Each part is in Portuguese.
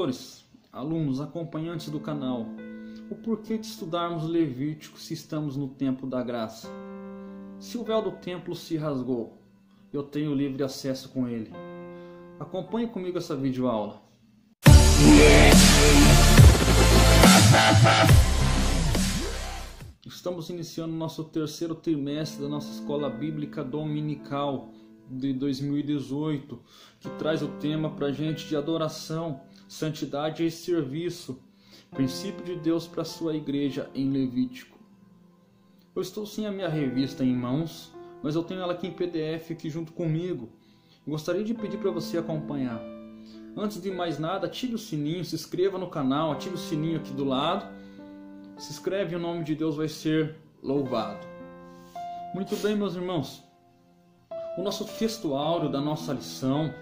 Professores, alunos, acompanhantes do canal, o porquê de estudarmos Levítico se estamos no tempo da graça? Se o véu do templo se rasgou, eu tenho livre acesso com ele. Acompanhe comigo essa videoaula. Estamos iniciando nosso terceiro trimestre da nossa escola bíblica dominical de 2018, que traz o tema para a gente de adoração, santidade e serviço, princípio de Deus para a sua igreja em Levítico. Eu estou sem a minha revista em mãos, mas eu tenho ela aqui em PDF aqui junto comigo. Gostaria de pedir para você acompanhar. Antes de mais nada, ative o sininho, se inscreva no canal, ative o sininho aqui do lado. Se inscreve e o nome de Deus vai ser louvado. Muito bem, meus irmãos. O nosso texto áureo da nossa lição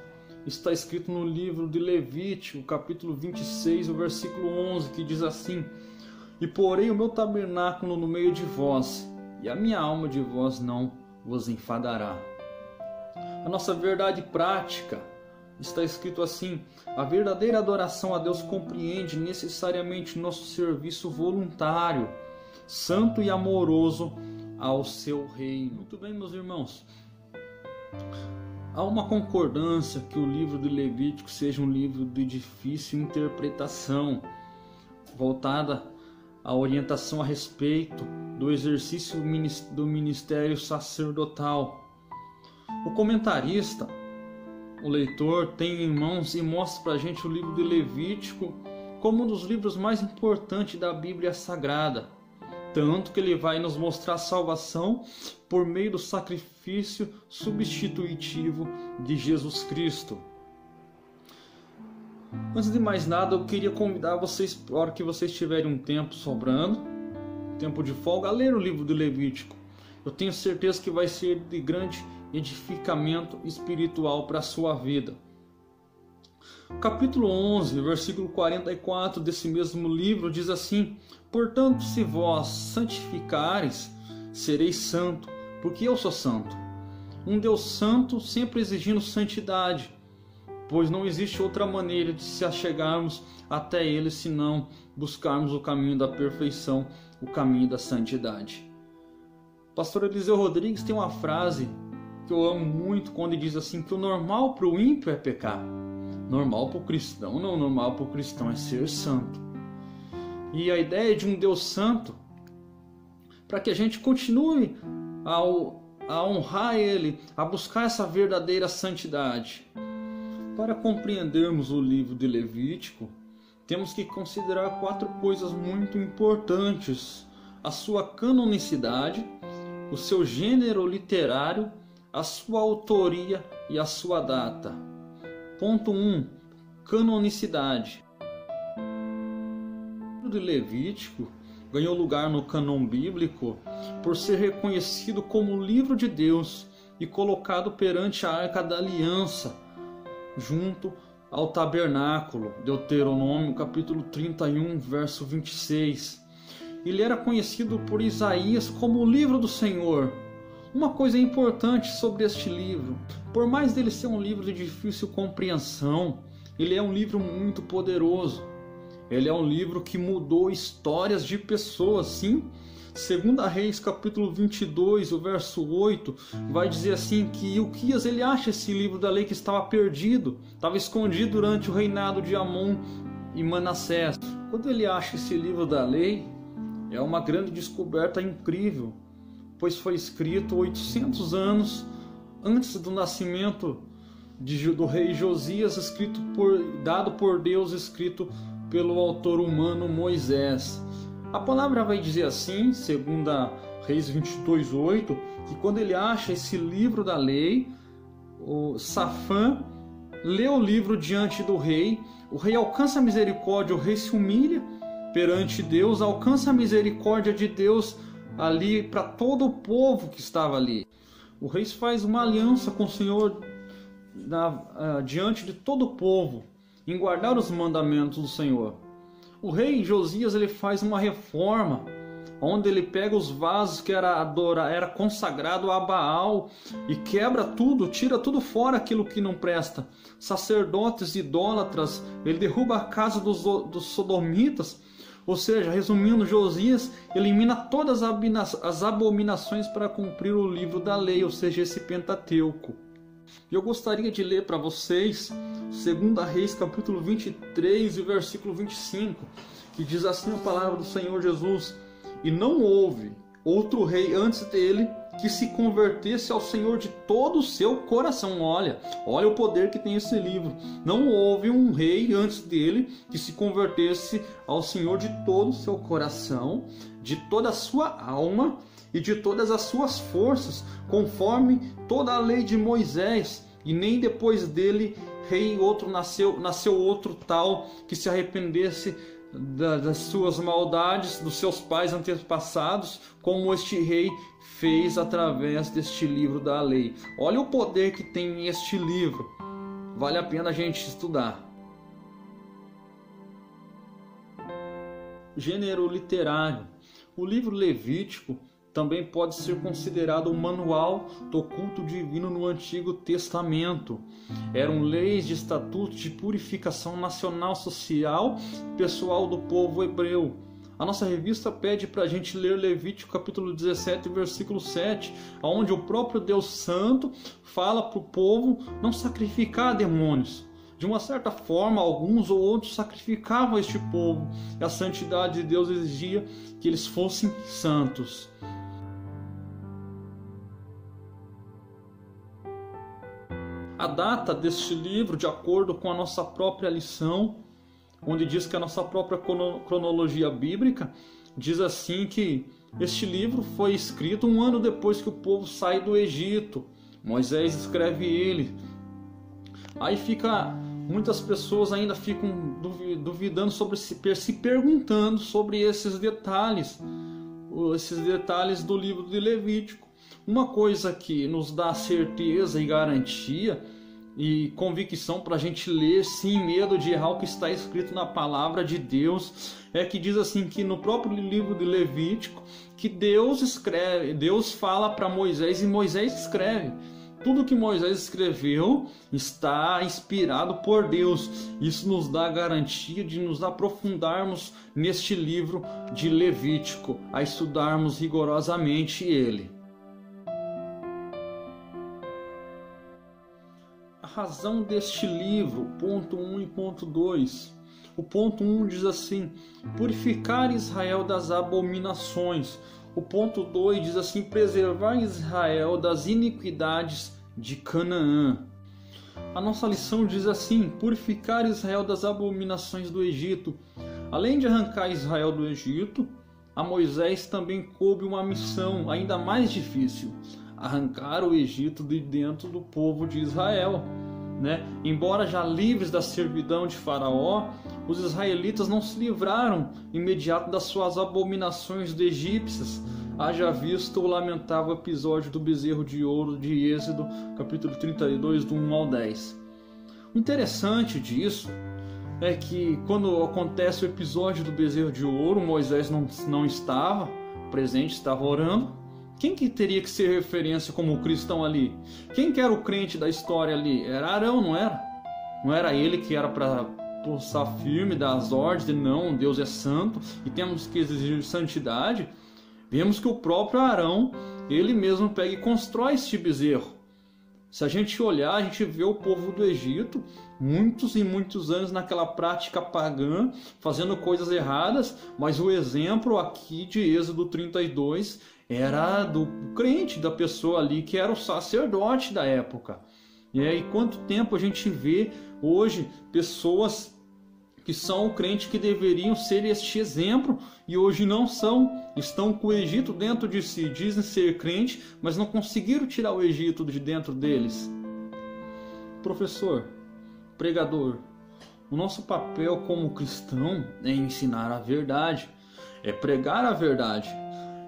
está escrito no livro de Levítico, capítulo 26, o versículo 11, que diz assim: E porei o meu tabernáculo no meio de vós, e a minha alma de vós não vos enfadará. A nossa verdade prática está escrito assim: a verdadeira adoração a Deus compreende necessariamente nosso serviço voluntário, santo e amoroso ao seu reino. Muito bem, meus irmãos. Há uma concordância que o livro de Levítico seja um livro de difícil interpretação, voltada à orientação a respeito do exercício do ministério sacerdotal. O comentarista, o leitor, tem em mãos e mostra para a gente o livro de Levítico como um dos livros mais importantes da Bíblia Sagrada, tanto que ele vai nos mostrar a salvação por meio do sacrifício substitutivo de Jesus Cristo. Antes de mais nada, eu queria convidar vocês, para a hora que vocês tiverem um tempo sobrando, tempo de folga, a ler o livro de Levítico. Eu tenho certeza que vai ser de grande edificamento espiritual para a sua vida. Capítulo 11, versículo 44 desse mesmo livro diz assim: Portanto, se vós santificareis, sereis santo, porque eu sou santo. Um Deus santo sempre exigindo santidade, pois não existe outra maneira de se achegarmos até Ele senão buscarmos o caminho da perfeição, o caminho da santidade. Pastor Eliseu Rodrigues tem uma frase que eu amo muito quando ele diz assim, que o normal para o ímpio é pecar. Normal para o cristão não, normal para o cristão é ser santo. E a ideia de um Deus santo, para que a gente continue a honrar Ele, a buscar essa verdadeira santidade. Para compreendermos o livro de Levítico, temos que considerar 4 coisas muito importantes: a sua canonicidade, o seu gênero literário, a sua autoria e a sua data. Ponto 1. Canonicidade. O livro de Levítico ganhou lugar no cânon bíblico por ser reconhecido como livro de Deus e colocado perante a Arca da Aliança, junto ao tabernáculo. Deuteronômio capítulo 31, verso 26. Ele era conhecido por Isaías como o livro do Senhor. Uma coisa importante sobre este livro: por mais dele ser um livro de difícil compreensão, ele é um livro muito poderoso. Ele é um livro que mudou histórias de pessoas, sim. 2 Reis capítulo 22, o verso 8, vai dizer assim que Ilquias ele acha esse livro da lei que estava perdido, estava escondido durante o reinado de Amon e Manassés. Quando ele acha esse livro da lei, é uma grande descoberta incrível, pois foi escrito 800 anos antes do nascimento do rei Josias, dado por Deus, escrito pelo autor humano Moisés. A palavra vai dizer assim, 2 Reis 22:8, que quando ele acha esse livro da lei, o Safã lê o livro diante do rei, o rei alcança a misericórdia, o rei se humilha perante Deus, alcança a misericórdia de Deus ali para todo o povo que estava ali. O rei faz uma aliança com o Senhor diante de todo o povo, em guardar os mandamentos do Senhor. O rei Josias ele faz uma reforma onde ele pega os vasos que era consagrado a Baal e quebra tudo, tira tudo fora aquilo que não presta. Sacerdotes idólatras, ele derruba a casa dos sodomitas. Ou seja, resumindo, Josias elimina todas as abominações para cumprir o livro da lei, ou seja, esse Pentateuco. E eu gostaria de ler para vocês 2 Reis capítulo 23 e versículo 25, que diz assim a palavra do Senhor Jesus: e não houve outro rei antes dele que se convertesse ao Senhor de todo o seu coração. Olha o poder que tem esse livro. Não houve um rei antes dele que se convertesse ao Senhor de todo o seu coração, de toda a sua alma e de todas as suas forças, conforme toda a lei de Moisés. E nem depois dele rei outro nasceu outro tal que se arrependesse das suas maldades, dos seus pais antepassados, como este rei fez através deste livro da lei. Olha o poder que tem este livro. Vale a pena a gente estudar. Gênero literário. O livro Levítico também pode ser considerado um manual do culto divino no Antigo Testamento. Eram leis de estatutos de purificação nacional, social e pessoal do povo hebreu. A nossa revista pede para a gente ler Levítico capítulo 17, versículo 7, onde o próprio Deus Santo fala para o povo não sacrificar demônios. De uma certa forma, alguns ou outros sacrificavam este povo, e a santidade de Deus exigia que eles fossem santos. A data deste livro, de acordo com a nossa própria lição, onde diz que a nossa própria cronologia bíblica, diz assim que este livro foi escrito 1 ano depois que o povo sai do Egito. Moisés escreve ele. Aí muitas pessoas ainda ficam duvidando se perguntando sobre esses detalhes do livro de Levítico. Uma coisa que nos dá certeza e garantia e convicção para a gente ler sem medo de errar o que está escrito na palavra de Deus é que diz assim que no próprio livro de Levítico que Deus fala para Moisés e Moisés escreve. Tudo que Moisés escreveu está inspirado por Deus. Isso nos dá a garantia de nos aprofundarmos neste livro de Levítico, a estudarmos rigorosamente ele. A razão deste livro, ponto 1 e ponto 2. O ponto 1 diz assim: purificar Israel das abominações. O ponto 2 diz assim: preservar Israel das iniquidades de Canaã. A nossa lição diz assim: purificar Israel das abominações do Egito. Além de arrancar Israel do Egito, a Moisés também coube uma missão ainda mais difícil: arrancar o Egito de dentro do povo de Israel. Embora já livres da servidão de Faraó, os israelitas não se livraram imediato das suas abominações de egípcias. Haja visto o lamentável episódio do bezerro de ouro de Êxodo, capítulo 32, do 1 ao 10. O interessante disso é que quando acontece o episódio do bezerro de ouro, Moisés não estava presente, estava orando. Quem que teria que ser referência como cristão ali? Quem que era o crente da história ali? Era Arão, não era? Não era ele que era para pulsar firme, dar as ordens de não, Deus é santo e temos que exigir santidade? Vemos que o próprio Arão, ele mesmo pega e constrói este bezerro. Se a gente olhar, a gente vê o povo do Egito, muitos e muitos anos naquela prática pagã, fazendo coisas erradas, mas o exemplo aqui de Êxodo 32 era do crente, da pessoa ali que era o sacerdote da época. E quanto tempo a gente vê hoje pessoas que são o crente que deveriam ser este exemplo e hoje não são, estão com o Egito dentro de si, dizem ser crente, mas não conseguiram tirar o Egito de dentro deles. Professor, pregador, o nosso papel como cristão é ensinar a verdade, é pregar a verdade.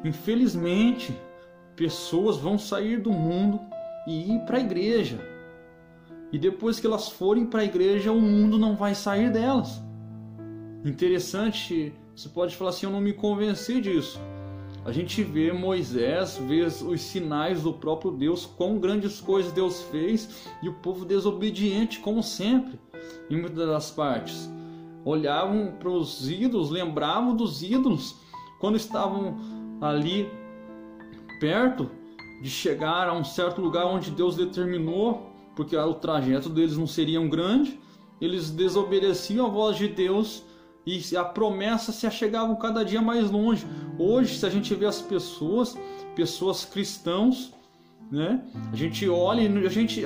Infelizmente, pessoas vão sair do mundo e ir para a igreja. E depois que elas forem para a igreja, o mundo não vai sair delas. Interessante, você pode falar assim: eu não me convenci disso. A gente vê Moisés, vê os sinais do próprio Deus, quão grandes coisas Deus fez, e o povo desobediente, como sempre, em muitas das partes. Olhavam para os ídolos, lembravam dos ídolos, quando estavam ali perto de chegar a um certo lugar onde Deus determinou, porque o trajeto deles não seria grande, eles desobedeciam a voz de Deus e a promessa se achegavam cada dia mais longe. Hoje, se a gente vê as pessoas cristãos, né? A gente olha,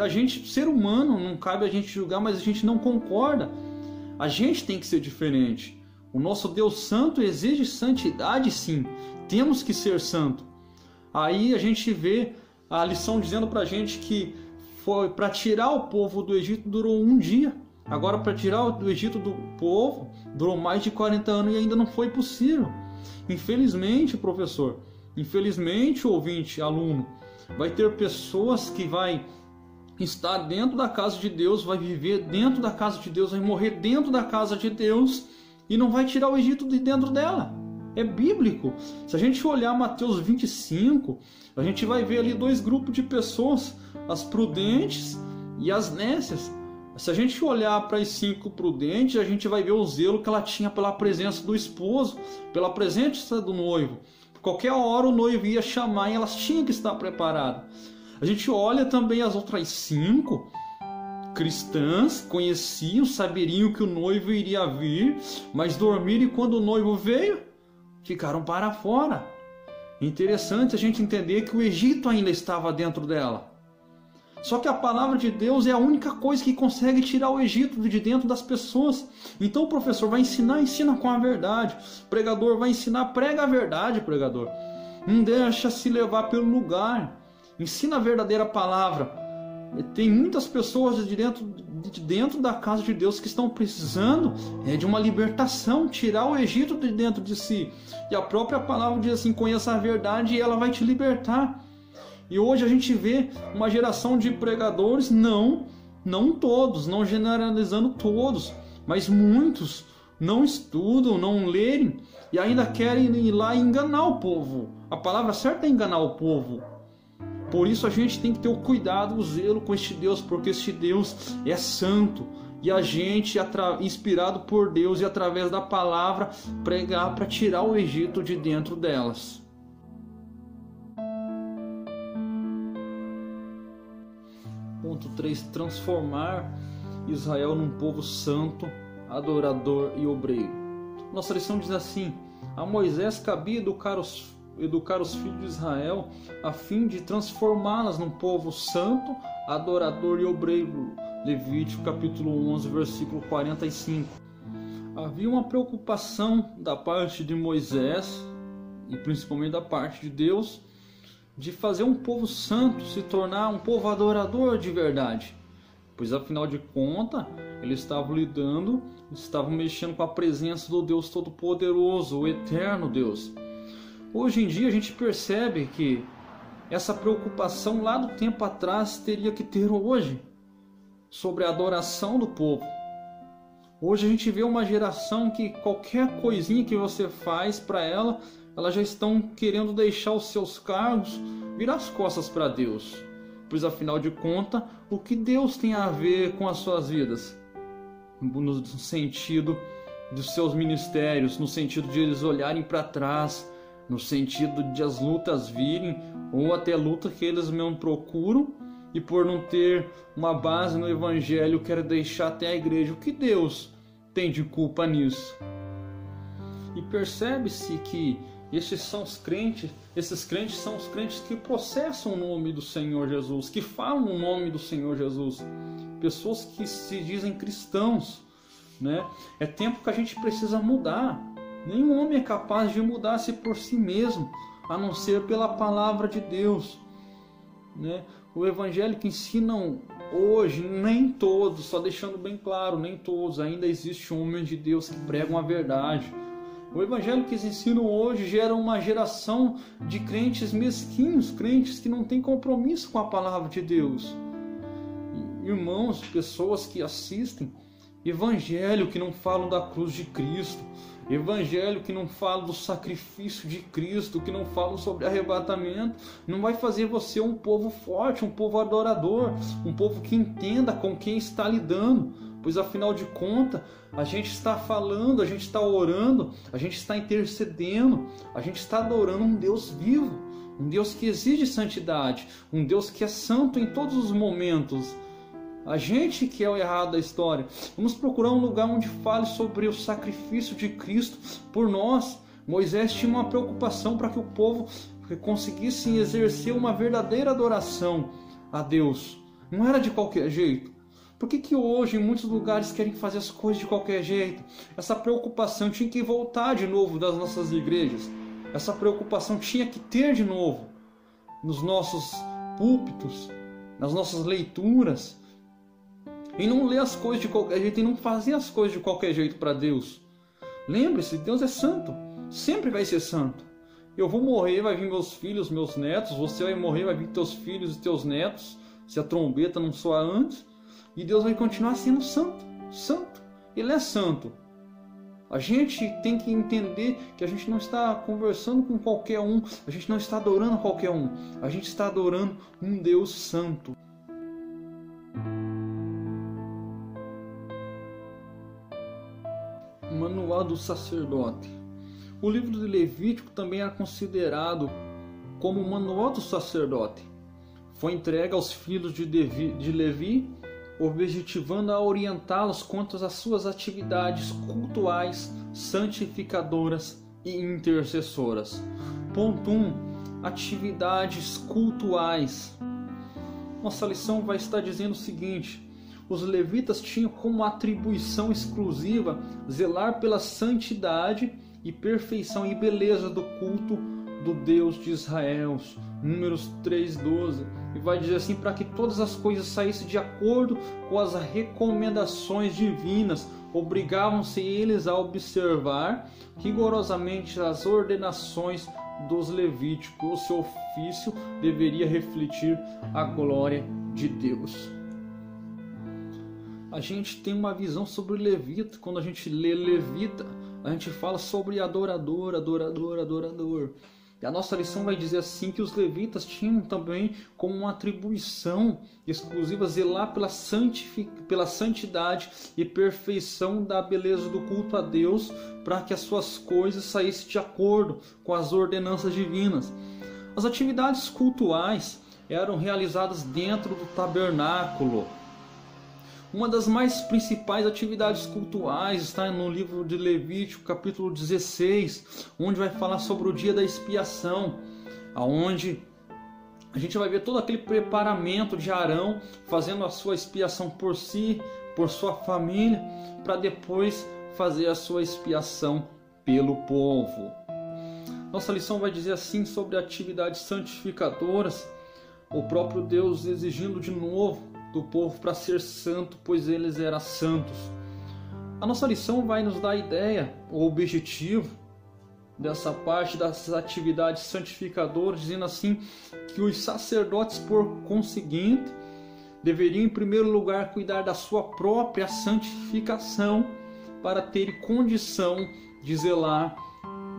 a gente ser humano, não cabe a gente julgar, mas a gente não concorda. A gente tem que ser diferente. O nosso Deus santo exige santidade, sim. Temos que ser santo. Aí a gente vê a lição dizendo pra gente que foi para tirar o povo do Egito durou um dia. Agora, para tirar do Egito do povo, durou mais de 40 anos e ainda não foi possível. Infelizmente, professor, infelizmente, ouvinte, aluno, vai ter pessoas que vai estar dentro da casa de Deus, vai viver dentro da casa de Deus, vai morrer dentro da casa de Deus e não vai tirar o Egito de dentro dela. É bíblico. Se a gente olhar Mateus 25, a gente vai ver ali dois grupos de pessoas, as prudentes e as nécias. Se a gente olhar para as 5 prudentes, a gente vai ver o zelo que ela tinha pela presença do esposo, pela presença do noivo. Qualquer hora o noivo ia chamar e elas tinham que estar preparadas. A gente olha também as outras 5 cristãs, conheciam, saberiam que o noivo iria vir, mas dormiram e quando o noivo veio, ficaram para fora. Interessante a gente entender que o Egito ainda estava dentro dela. Só que a palavra de Deus é a única coisa que consegue tirar o Egito de dentro das pessoas. Então o professor vai ensinar, ensina com a verdade. O pregador vai ensinar, prega a verdade, pregador. Não deixa se levar pelo lugar. Ensina a verdadeira palavra. Tem muitas pessoas de dentro da casa de Deus que estão precisando de uma libertação, tirar o Egito de dentro de si. E a própria palavra diz assim, conheça a verdade e ela vai te libertar. E hoje a gente vê uma geração de pregadores, não todos, não generalizando todos, mas muitos não estudam, não lerem e ainda querem ir lá e enganar o povo. A palavra certa é enganar o povo. Por isso a gente tem que ter o cuidado, o zelo com este Deus, porque este Deus é santo. E a gente, inspirado por Deus e através da palavra, pregar para tirar o Egito de dentro delas. Ponto 3. Transformar Israel num povo santo, adorador e obreiro. Nossa lição diz assim: a Moisés cabia educar os filhos de Israel a fim de transformá-las num povo santo, adorador e obreiro. Levítico capítulo 11, versículo 45. Havia uma preocupação da parte de Moisés e principalmente da parte de Deus de fazer um povo santo se tornar um povo adorador de verdade, pois afinal de contas eles estavam mexendo com a presença do Deus Todo-Poderoso, o eterno Deus. Hoje em dia a gente percebe que essa preocupação lá do tempo atrás teria que ter hoje sobre a adoração do povo. Hoje a gente vê uma geração que qualquer coisinha que você faz para ela, elas já estão querendo deixar os seus cargos, virar as costas para Deus. Pois afinal de contas, o que Deus tem a ver com as suas vidas? No sentido dos seus ministérios, no sentido de eles olharem para trás, no sentido de as lutas virem, ou até luta que eles mesmo procuram, e por não ter uma base no Evangelho, querem deixar até a igreja. O que Deus tem de culpa nisso? E percebe-se que esses crentes são os crentes que processam o nome do Senhor Jesus, que falam o nome do Senhor Jesus. Pessoas que se dizem cristãos, né? É tempo que a gente precisa mudar. Nenhum homem é capaz de mudar-se por si mesmo, a não ser pela palavra de Deus, né? O evangelho que ensinam hoje, nem todos, só deixando bem claro, nem todos, ainda existe homens de Deus que pregam a verdade. O evangelho que eles ensinam hoje gera uma geração de crentes mesquinhos, crentes que não têm compromisso com a palavra de Deus. Irmãos, pessoas que assistem, Evangelho que não falam da cruz de Cristo, evangelho que não falam do sacrifício de Cristo, que não falam sobre arrebatamento, não vai fazer você um povo forte, um povo adorador, um povo que entenda com quem está lidando, pois afinal de contas, a gente está falando, a gente está orando, a gente está intercedendo, a gente está adorando um Deus vivo, um Deus que exige santidade, um Deus que é santo em todos os momentos. A gente que é o errado da história. Vamos procurar um lugar onde fale sobre o sacrifício de Cristo por nós. Moisés tinha uma preocupação para que o povo conseguisse exercer uma verdadeira adoração a Deus. Não era de qualquer jeito. Por que hoje em muitos lugares querem fazer as coisas de qualquer jeito? Essa preocupação tinha que voltar de novo das nossas igrejas. Essa preocupação tinha que ter de novo nos nossos púlpitos, nas nossas leituras. E não ler as coisas de qualquer jeito, e não fazer as coisas de qualquer jeito para Deus. Lembre-se, Deus é santo, sempre vai ser santo. Eu vou morrer, vai vir meus filhos, meus netos, você vai morrer, vai vir teus filhos e teus netos, se a trombeta não soar antes, e Deus vai continuar sendo santo, santo. Ele é santo. A gente tem que entender que a gente não está conversando com qualquer um, a gente não está adorando qualquer um, a gente está adorando um Deus santo. Manual do sacerdote. O livro de Levítico também era considerado como o manual do sacerdote. Foi entregue aos filhos de Levi, objetivando a orientá-los quanto às suas atividades cultuais, santificadoras e intercessoras. Ponto 1. Atividades cultuais. Nossa lição vai estar dizendo o seguinte: os levitas tinham como atribuição exclusiva zelar pela santidade e perfeição e beleza do culto do Deus de Israel. Números 3:12. E vai dizer assim: para que todas as coisas saíssem de acordo com as recomendações divinas, obrigavam-se eles a observar rigorosamente as ordenações dos levíticos. O seu ofício deveria refletir a glória de Deus. A gente tem uma visão sobre o levita. Quando a gente lê levita, a gente fala sobre adorador, adorador, adorador. E a nossa lição vai dizer assim que os levitas tinham também como uma atribuição exclusiva zelar pela santidade e perfeição da beleza do culto a Deus, para que as suas coisas saíssem de acordo com as ordenanças divinas. As atividades cultuais eram realizadas dentro do tabernáculo. Uma das mais principais atividades cultuais está no livro de Levítico, capítulo 16, onde vai falar sobre o dia da expiação, aonde a gente vai ver todo aquele preparamento de Arão fazendo a sua expiação por si, por sua família, para depois fazer a sua expiação pelo povo. Nossa lição vai dizer assim sobre atividades santificadoras, o próprio Deus exigindo de novo do povo para ser santo, pois eles eram santos. A nossa lição vai nos dar a ideia, o objetivo dessa parte das atividades santificadoras, dizendo assim que os sacerdotes, por conseguinte, deveriam em primeiro lugar cuidar da sua própria santificação para ter condição de zelar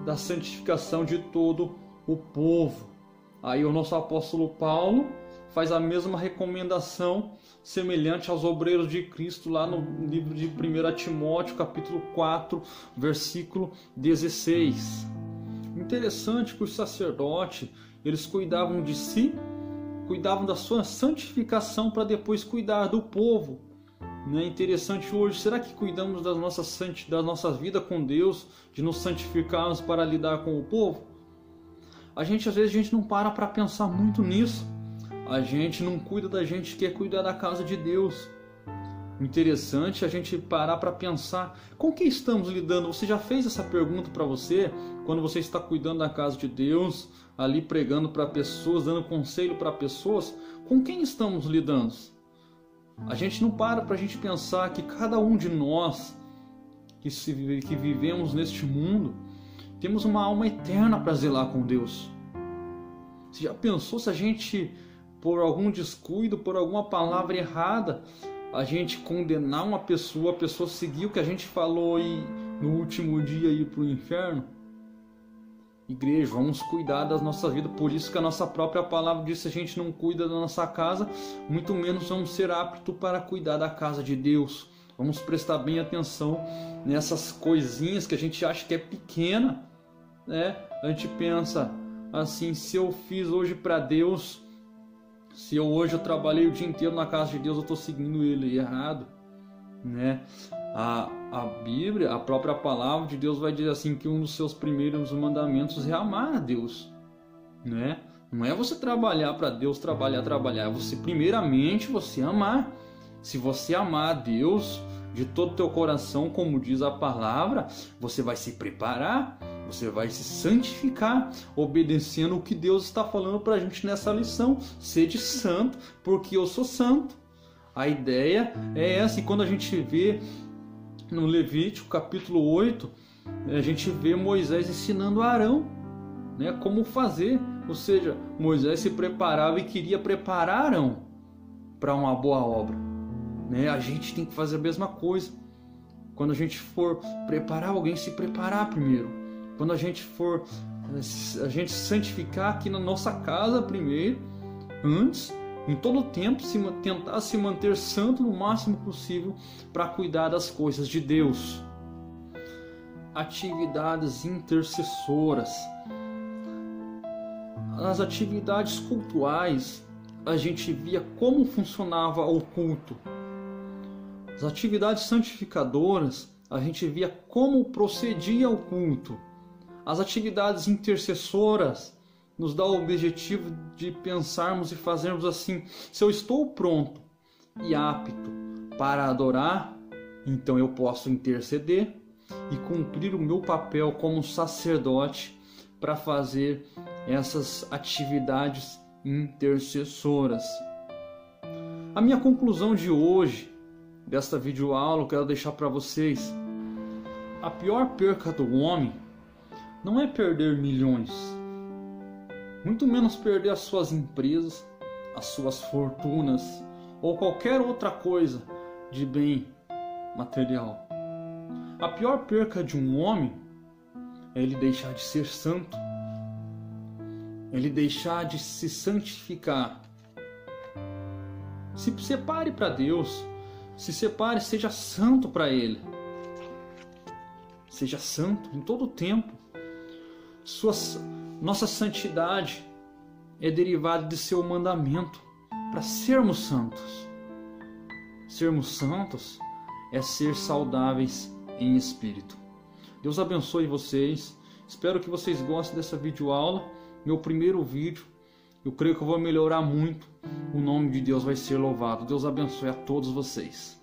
da santificação de todo o povo. Aí o nosso apóstolo Paulo faz a mesma recomendação semelhante aos obreiros de Cristo lá no livro de 1 Timóteo, capítulo 4, versículo 16. Interessante que os sacerdotes, eles cuidavam de si, cuidavam da sua santificação para depois cuidar do povo. Não é interessante hoje, será que cuidamos da nossa vida com Deus, de nos santificarmos para lidar com o povo? Às vezes a gente não para pensar muito nisso. A gente não cuida da gente, quer cuidar da casa de Deus. Interessante a gente parar para pensar com quem estamos lidando. Você já fez essa pergunta para você quando você está cuidando da casa de Deus, ali pregando para pessoas, dando conselho para pessoas? Com quem estamos lidando? A gente não para a gente pensar que cada um de nós que vivemos neste mundo temos uma alma eterna para zelar com Deus. Você já pensou se a gente, por algum descuido, por alguma palavra errada, a gente condenar uma pessoa, a pessoa seguir o que a gente falou e no último dia ir para o inferno? Igreja, vamos cuidar das nossas vidas. Por isso que a nossa própria palavra diz: se a gente não cuida da nossa casa, muito menos vamos ser aptos para cuidar da casa de Deus. Vamos prestar bem atenção nessas coisinhas que a gente acha que é pequena, né? A gente pensa assim: se eu fiz hoje para Deus, se hoje eu trabalhei o dia inteiro na casa de Deus, eu estou seguindo Ele errado, né? A Bíblia, a própria palavra de Deus vai dizer assim que um dos seus primeiros mandamentos é amar a Deus, né? Não é você trabalhar para Deus, trabalhar, é você primeiramente você amar. Se você amar a Deus de todo o teu coração, como diz a palavra, você vai se preparar, você vai se santificar, obedecendo o que Deus está falando para a gente nessa lição. Sede santo, porque eu sou santo. A ideia é essa, e quando a gente vê no Levítico capítulo 8, a gente vê Moisés ensinando a Arão, né, como fazer. Ou seja, Moisés se preparava e queria preparar Arão para uma boa obra, né? A gente tem que fazer a mesma coisa. Quando a gente for preparar alguém, se preparar primeiro. Quando a gente for se santificar aqui na nossa casa primeiro, antes, em todo o tempo, tentar se manter santo no máximo possível para cuidar das coisas de Deus. Atividades intercessoras. Nas atividades cultuais, a gente via como funcionava o culto. As atividades santificadoras, a gente via como procedia o culto. As atividades intercessoras nos dá o objetivo de pensarmos e fazermos assim: se eu estou pronto e apto para adorar, então eu posso interceder e cumprir o meu papel como sacerdote para fazer essas atividades intercessoras. A minha conclusão de hoje, desta videoaula, eu quero deixar para vocês: a pior perca do homem não é perder milhões, muito menos perder as suas empresas, as suas fortunas ou qualquer outra coisa de bem material. A pior perca de um homem é ele deixar de ser santo, ele deixar de se santificar. Se separe para Deus, se separe, seja santo para Ele. Seja santo em todo o tempo. Nossa santidade é derivada de seu mandamento para sermos santos. Sermos santos é ser saudáveis em espírito. Deus abençoe vocês. Espero que vocês gostem dessa videoaula. Meu primeiro vídeo. Eu creio que eu vou melhorar muito. O nome de Deus vai ser louvado. Deus abençoe a todos vocês.